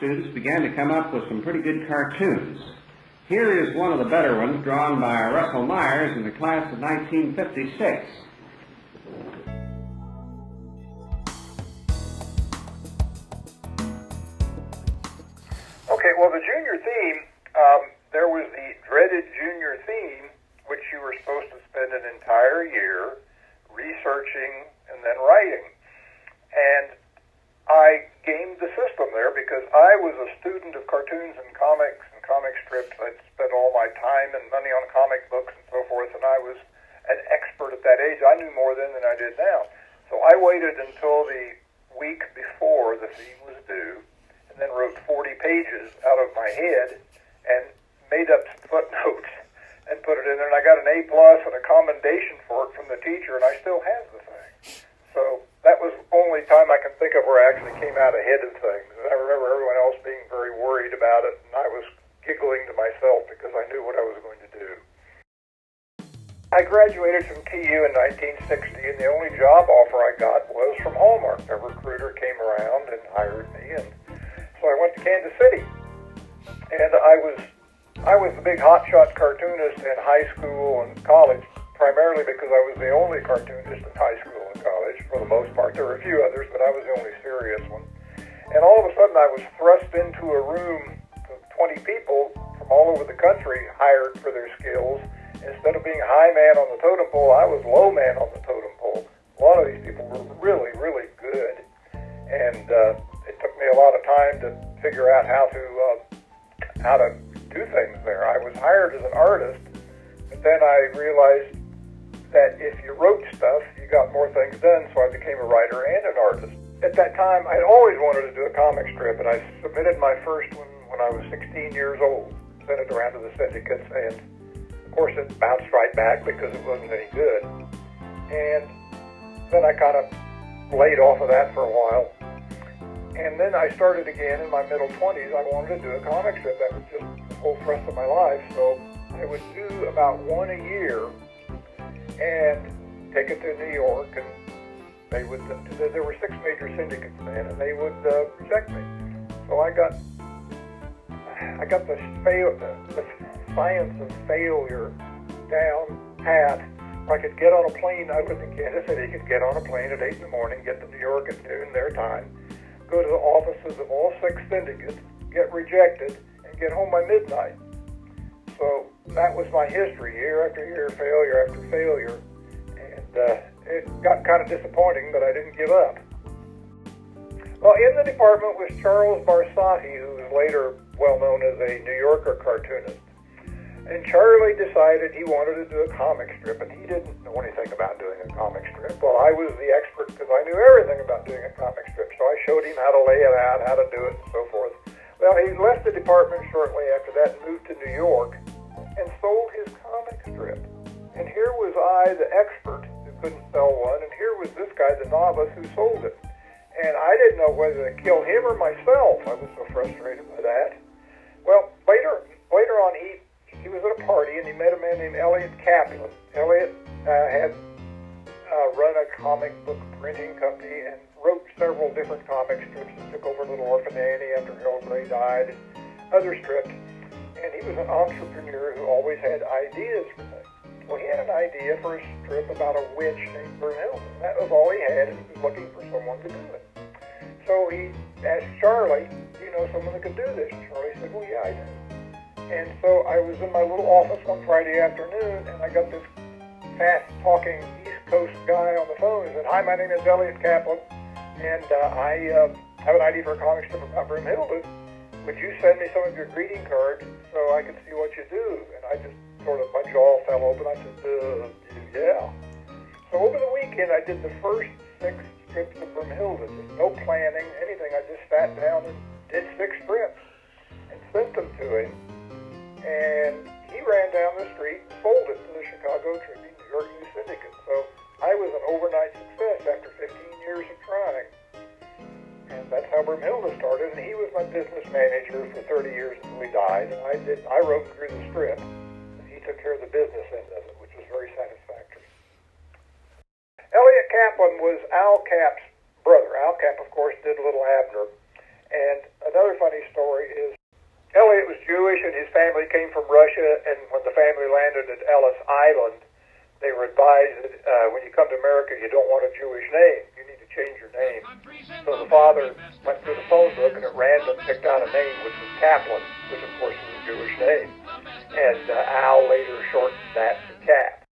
students began to come up with some pretty good cartoons. Here is one of the better ones drawn by Russell Myers in the class of 1956. Okay, well, the junior theme, there was the dreaded junior theme, which you were supposed to spend an entire year researching and then writing. And I gamed the system there because I was a student of cartoons and comics and comic strips. I'd spent all my time and money on comic books and so forth, and I was an expert at that age. I knew more then than I did now. So I waited until the week before the theme was due, and then wrote 40 pages out of my head and made up some footnotes and put it in there. And I got an A+ and a commendation for it from the teacher, and I still have the thing. So that was the only time I can think of where I actually came out ahead of things. And I remember everyone else being very worried about it, and I was giggling to myself because I knew what I was going to do. I graduated from TU in 1960, and the only job offer I got was from Hallmark. A recruiter came around and hired me, and so I went to Kansas City. And I was the big hotshot cartoonist in high school and college, primarily because I was the only cartoonist in high school and college, for the most part. There were a few others, but I was the only serious one. And all of a sudden I was thrust into a room of 20 people from all over the country hired for their skills. Instead of being high man on the totem pole, I was low man on the totem pole. A lot of these people were really, really good. And it took me a lot of time to figure out how to do things there. I was hired as an artist, but then I realized that if you wrote stuff, you got more things done, so I became a writer and an artist. At that time, I'd always wanted to do a comic strip, and I submitted my first one when I was 16 years old, sent it around to the syndicates, and of course it bounced right back because it wasn't any good. And then I kind of laid off of that for a while. And then I started again in my middle 20s. I wanted to do a comic strip. That was just the whole thrust of my life. So I would do about one a year and take it to New York. And they would, there were 6 major syndicates then, and they would reject me. So I got the science of failure down pat. I could get on a plane. I was in Kansas City. Could get on a plane at 8 in the morning, get to New York at noon their time, go to the offices of all 6 syndicates, get rejected, and get home by midnight. So that was my history, year after year, failure after failure. And it got kind of disappointing, but I didn't give up. Well, in the department was Charles Barsotti, who was later well known as a New Yorker cartoonist. And Charlie decided he wanted to do a comic strip, and he didn't know anything about doing a comic strip. Well, I was the expert because I knew everything about doing a comic strip, so I showed him how to lay it out, how to do it, and so forth. Well, he left the department shortly after that and moved to New York and sold his comic strip. And here was I, the expert, who couldn't sell one, and here was this guy, the novice, who sold it. And I didn't know whether to kill him or myself. I was so frustrated by that. Well, later on, he was at a party, and he met a man named Elliott Kaplan. Elliott had run a comic book printing company and wrote several different comic strips and took over Little Orphan Annie after Harold Gray died, and other strips. And he was an entrepreneur who always had ideas for things. Well, he had an idea for a strip about a witch named Broom-Hilda. That was all he had, and he was looking for someone to do it. So he asked Charlie, do you know someone that could do this? And Charlie said, well, yeah, I do. And so I was in my little office one Friday afternoon, and I got this fast-talking East Coast guy on the phone. He said, hi, my name is Elliott Kaplan, and I have an idea for a comic strip about Broom-Hilda. Would you send me some of your greeting cards so I can see what you do? And I just sort of, my jaw fell open. I said, yeah. So over the weekend, I did the first 6 strips of Broom-Hilda. Just no planning, anything. I just sat down and did 6 strips and sent them to him. And he ran down the street and sold it to the Chicago Tribune New York News Syndicate. So I was an overnight success after 15 years of trying. And that's how Broom-Hilda started. And he was my business manager for 30 years until he died. And I wrote through the strip, and he took care of the business end of it, which was very satisfactory. Elliott Kaplan was Al Cap's brother. Al Cap, of course, did Little Abner. And another funny story is Elliott was Jewish and his family came from Russia, and when the family landed at Ellis Island, they were advised that when you come to America, you don't want a Jewish name. You need to change your name. So the father went through the phone book and at random picked out a name, which was Kaplan, which of course was a Jewish name. And Al later shortened that to Cap.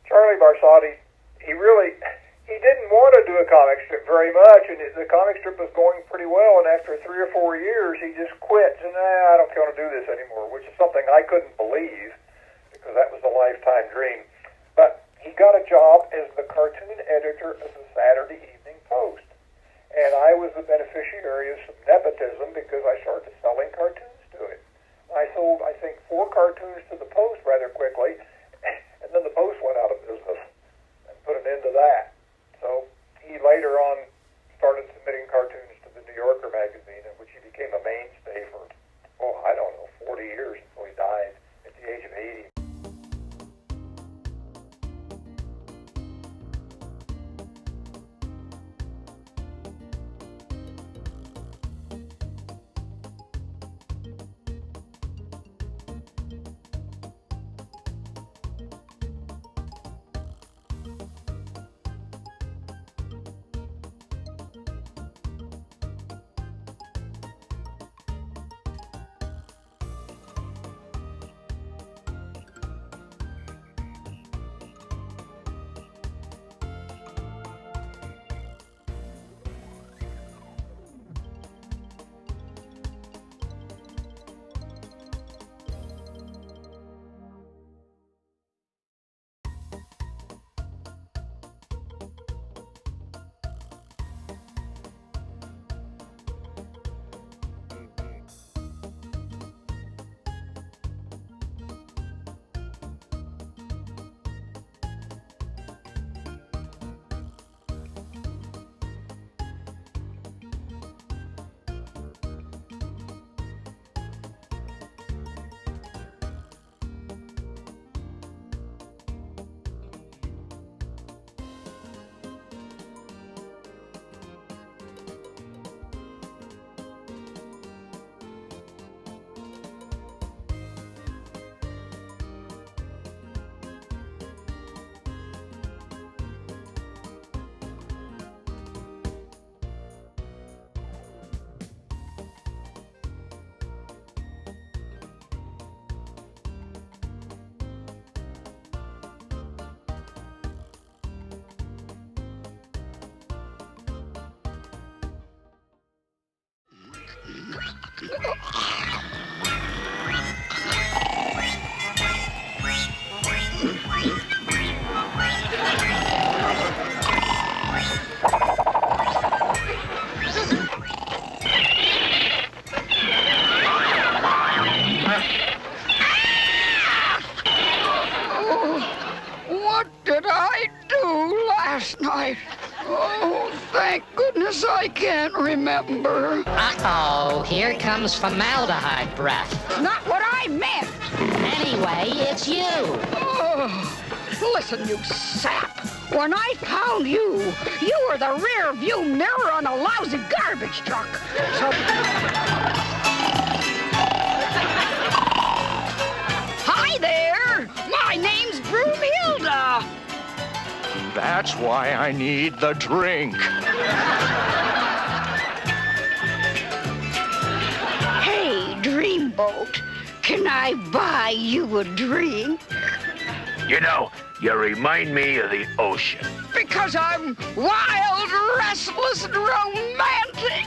Charlie Barsotti, he didn't want to do a comic strip very much, and the comic strip was going pretty well, and after 3 or 4 years, he just quit, and I don't want to do this anymore, which is something I couldn't believe, because that was a lifetime dream. But he got a job as the cartoon editor of the Saturday Evening Post, and I was the beneficiary of some nepotism because I started selling cartoons to him. I sold, I think, 4 cartoons to the Post rather quickly, and then the Post went out of business and put an end to that. So he later on started submitting cartoons to the New Yorker magazine, in which he became a mainstay for, 40 years until he died at the age of 80. What did I do last night? Oh, thank goodness I can't remember. Uh-oh, here comes formaldehyde breath. Not what I meant. Anyway, it's you. Oh, listen, you sap. When I found you, you were the rear view mirror on a lousy garbage truck. So... Hi there. My name's Broom-Hilda. That's why I need the drink. Hey, Dreamboat, can I buy you a drink? You know, you remind me of the ocean. Because I'm wild, restless, and romantic.